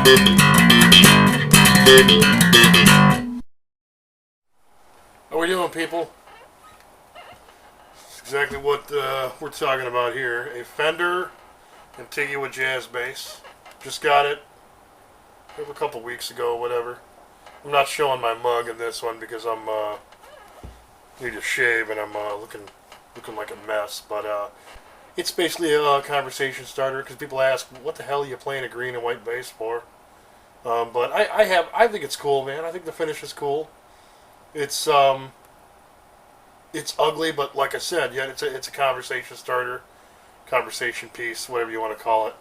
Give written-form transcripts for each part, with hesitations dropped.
How we doing, people? That's exactly what we're talking about here. A Fender Antigua Jazz Bass. Just got it a couple weeks ago, whatever. I'm not showing my mug in this one because I'm need to shave and I'm looking like a mess. But it's basically a conversation starter because people ask, "What the hell are you playing a green and white bass for?" But I think it's cool, man. I think the finish is cool. It's ugly, but like I said, yeah, it's a conversation starter, conversation piece, whatever you want to call it.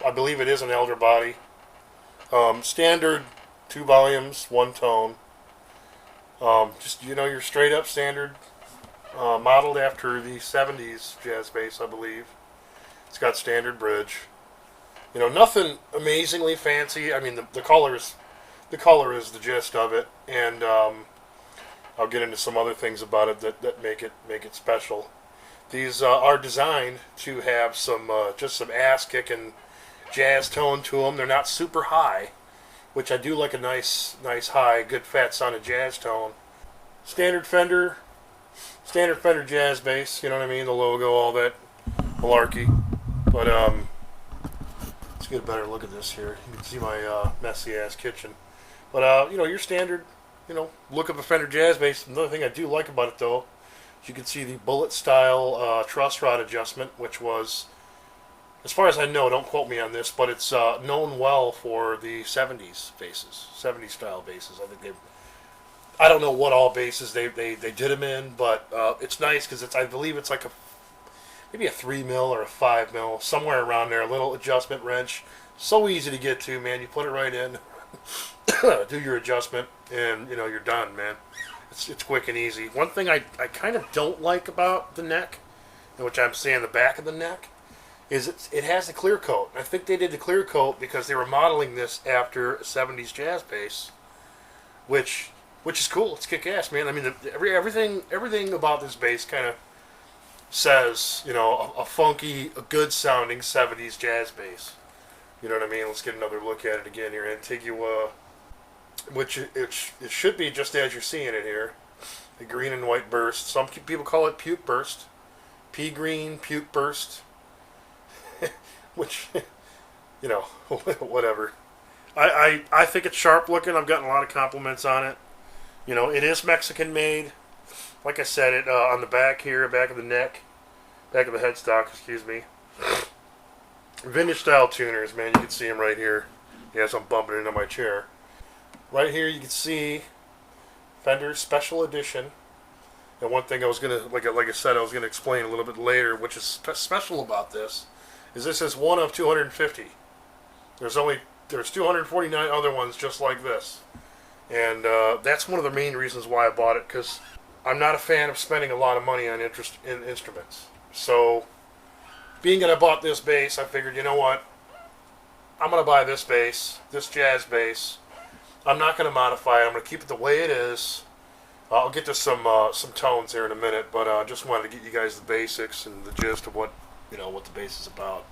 I believe it is an elder body. Standard, 2 volumes, 1 tone. Just your straight up standard, modeled after the '70s jazz bass, I believe. It's got standard bridge. Nothing amazingly fancy. I mean, the color is the gist of it, and I'll get into some other things about it that make it special. These are designed to have some just some ass kicking jazz tone to them. They're not super high, which I do like a nice high, good fat sounding jazz tone. Standard Fender jazz bass. You know what I mean? The logo, all that malarkey. But let's get a better look at this here. You can see my messy ass kitchen. But your standard, look of a Fender jazz bass. Another thing I do like about it, though, is you can see the bullet style truss rod adjustment, which was, as far as I know, don't quote me on this, but it's known well for the '70s basses, '70s style basses. I don't know what all basses they did them in, but it's nice because I believe it's like maybe a 3 mil or a 5 mil, somewhere around there. A little adjustment wrench, so easy to get to, man. You put it right in, do your adjustment, and you're done, man. It's quick and easy. One thing I kind of don't like about the neck, which I'm saying the back of the neck, is it has a clear coat. I think they did the clear coat because they were modeling this after a '70s jazz bass, which is cool. It's kick ass, man. I mean, everything about this bass kind of says, a funky, a good sounding '70s jazz bass. You know what I mean? Let's get another look at it again here. Antigua, which it should be just as you're seeing it here. The green and white burst. Some people call it puke burst. Pea green, puke burst. Which, whatever. I think it's sharp looking. I've gotten a lot of compliments on it. It is Mexican made. Like I said, it on the back here, back of the neck, back of the headstock, excuse me. Vintage style tuners, man. You can see them right here. Yes, I'm bumping into my chair. Right here, you can see Fender Special Edition. And one thing I was gonna, like I said, I was gonna explain a little bit later, which is special about this, is this is one of 250. There's 249 other ones just like this, and that's one of the main reasons why I bought it, because I'm not a fan of spending a lot of money on instruments. So, being that I bought this bass, I figured, you know what, I'm gonna buy this bass, this jazz bass. I'm not gonna modify it. I'm gonna keep it the way it is. I'll get to some tones here in a minute, but I just wanted to get you guys the basics and the gist of what the bass is about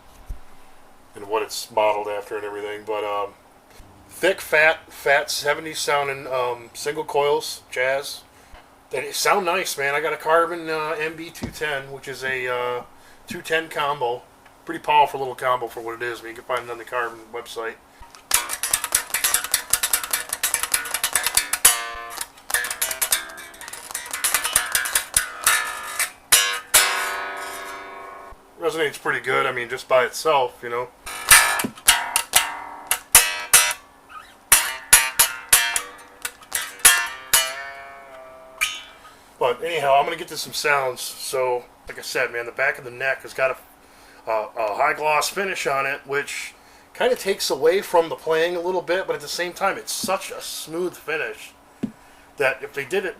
and what it's modeled after and everything. But thick, fat 70s sounding single coils jazz. They sound nice, man. I got a Carbon MB210, which is a 210 combo. Pretty powerful little combo for what it is. I mean, you can find it on the Carbon website. Resonates pretty good. I mean, just by itself, But anyhow, I'm gonna get to some sounds. So, like I said, man, the back of the neck has got a high gloss finish on it, which kind of takes away from the playing a little bit. But at the same time, it's such a smooth finish that if they did it,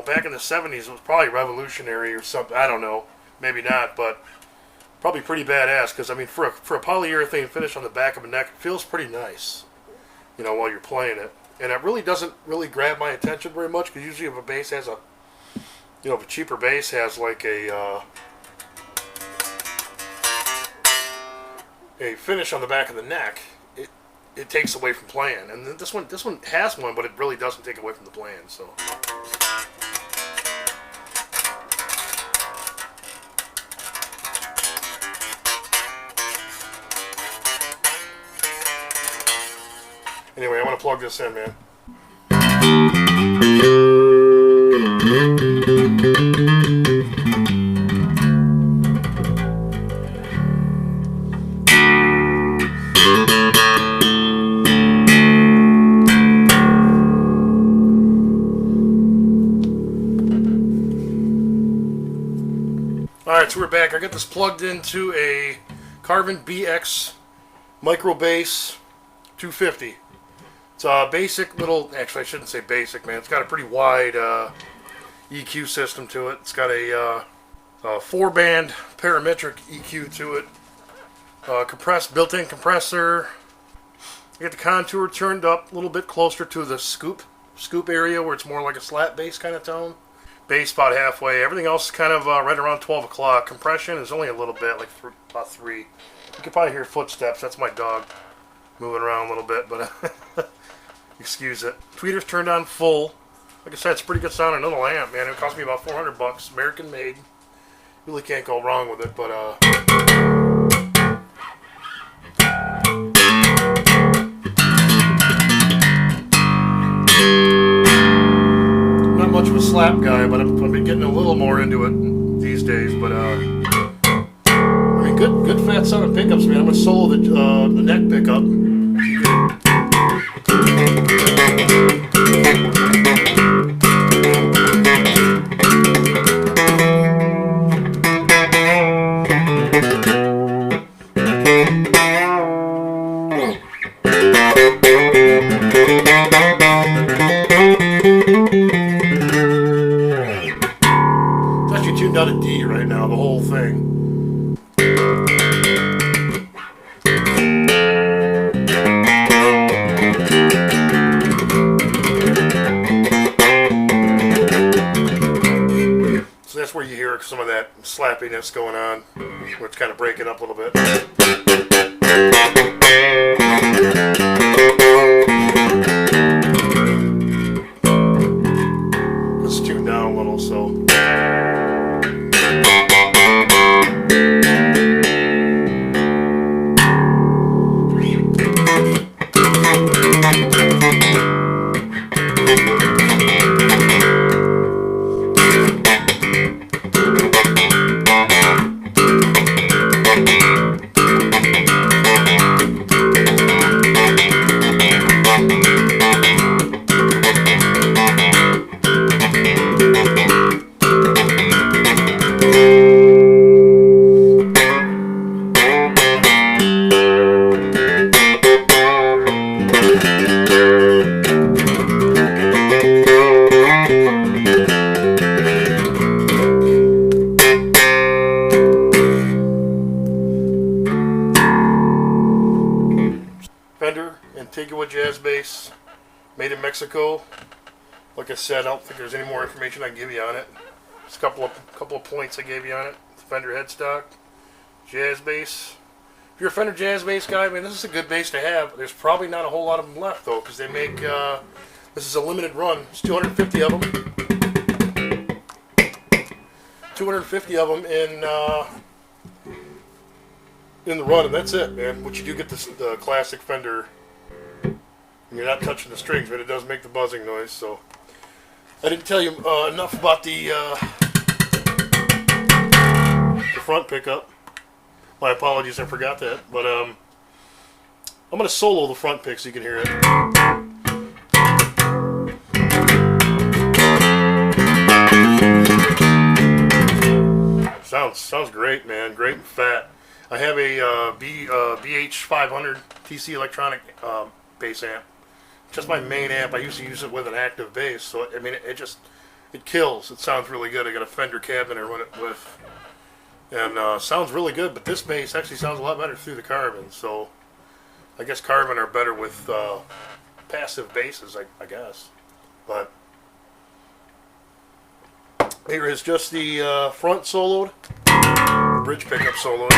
back in the '70s, it was probably revolutionary or something. I don't know, maybe not, but probably pretty badass, because I mean, for a polyurethane finish on the back of a neck, it feels pretty nice, while you're playing it. And it really doesn't really grab my attention very much, because usually if a bass has if a cheaper bass has like a finish on the back of the neck, it takes away from playing. And this one has one, but it really doesn't take away from the playing. So. Anyway, I want to plug this in, man. Alright, so we're back. I got this plugged into a Carbon BX Micro Bass 250. It's a basic little, actually I shouldn't say basic, man. It's got a pretty wide EQ system to it. It's got a 4-band parametric EQ to it. Built-in compressor. I got the contour turned up a little bit closer to the scoop area where it's more like a slap bass kind of tone. Bass about halfway. Everything else is kind of right around 12 o'clock. Compression is only a little bit, like about 3. You can probably hear footsteps. That's my dog moving around a little bit, but excuse it. Tweeter's turned on full. Like I said, it's pretty good sound. Another amp, man. It cost me about $400. American made. Really can't go wrong with it, but not much of a slap guy, but I've been getting a little more into it these days. But I mean, good fat sounding pickups, man. I'm gonna solo the neck pickup. It's actually tuned out of D right now, the whole thing. So that's where you hear some of that slappiness going on, where it's kind of breaking up a little bit. It's tuned down a little, so. Fender Antigua Jazz Bass, made in Mexico. Like I said, I don't think there's any more information I can give you on it. Just a couple of points I gave you on it. It's Fender headstock, jazz bass. If you're a Fender jazz bass guy, man, this is a good bass to have. There's probably not a whole lot of them left though, because they make this is a limited run. It's 250 of them. 250 of them in the run, and that's it, man. But you do get the classic Fender, and you're not touching the strings, but it does make the buzzing noise. So I didn't tell you enough about the front pickup. My apologies, I forgot that. But I'm gonna solo the front pick so you can hear it. Sounds great, man. Great and fat. I have a BH500 TC electronic bass amp. Just my main amp. I used to use it with an active bass, so I mean it kills. It sounds really good. I got a Fender cabinet I run it with, and sounds really good. But this bass actually sounds a lot better through the Carbon. So I guess Carbon are better with passive basses, I guess. But here is just the front soloed, bridge pickup soloed.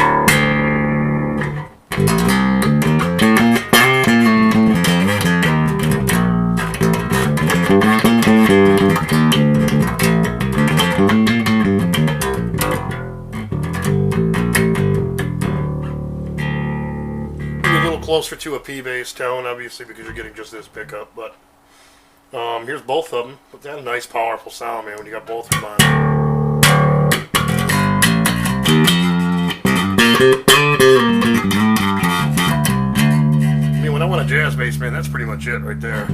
closer to a P-bass tone, obviously, because you're getting just this pickup. But here's both of them. But that's a nice, powerful sound, man, when you got both of them on. I mean, when I want a jazz bass, man, that's pretty much it right there. As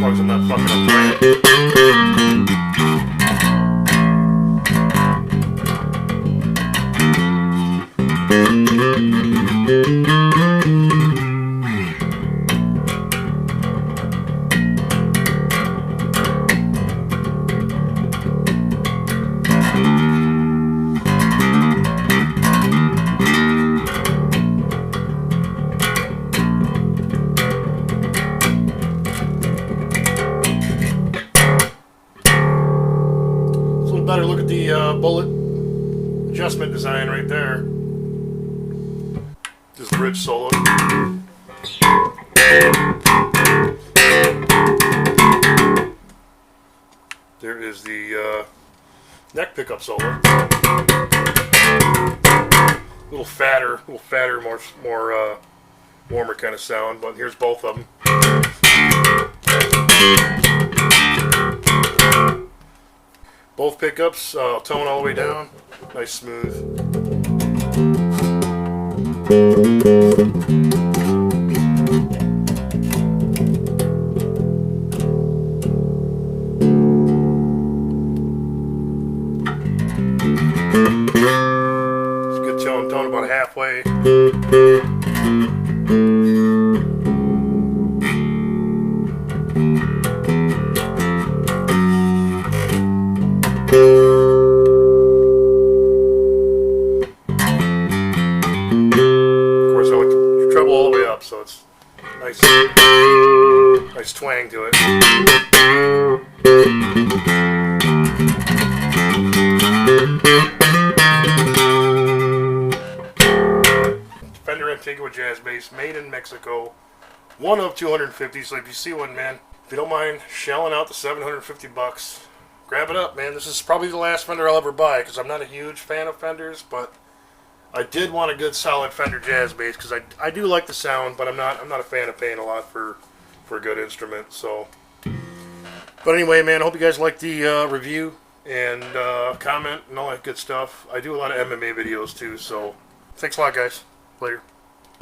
long as I'm not fucking up playing. Better look at the bullet adjustment design right there. This bridge solo. There is the neck pickup solo. A little fatter, more warmer kind of sound. But here's both of them. Both pickups, tone all the way down, nice smooth. It's a good tone about halfway. Of course, I went the treble all the way up, so it's nice twang to it. Fender Antigua Jazz Bass, made in Mexico. One of 250, so if you see one, man, if you don't mind shelling out the $750, grab it up, man. This is probably the last Fender I'll ever buy, because I'm not a huge fan of Fenders, but I did want a good solid Fender Jazz Bass, because I do like the sound, but I'm not a fan of paying a lot for a good instrument. So, but anyway, man, I hope you guys like the review and comment and all that good stuff. I do a lot of MMA videos too, so thanks a lot, guys. Later.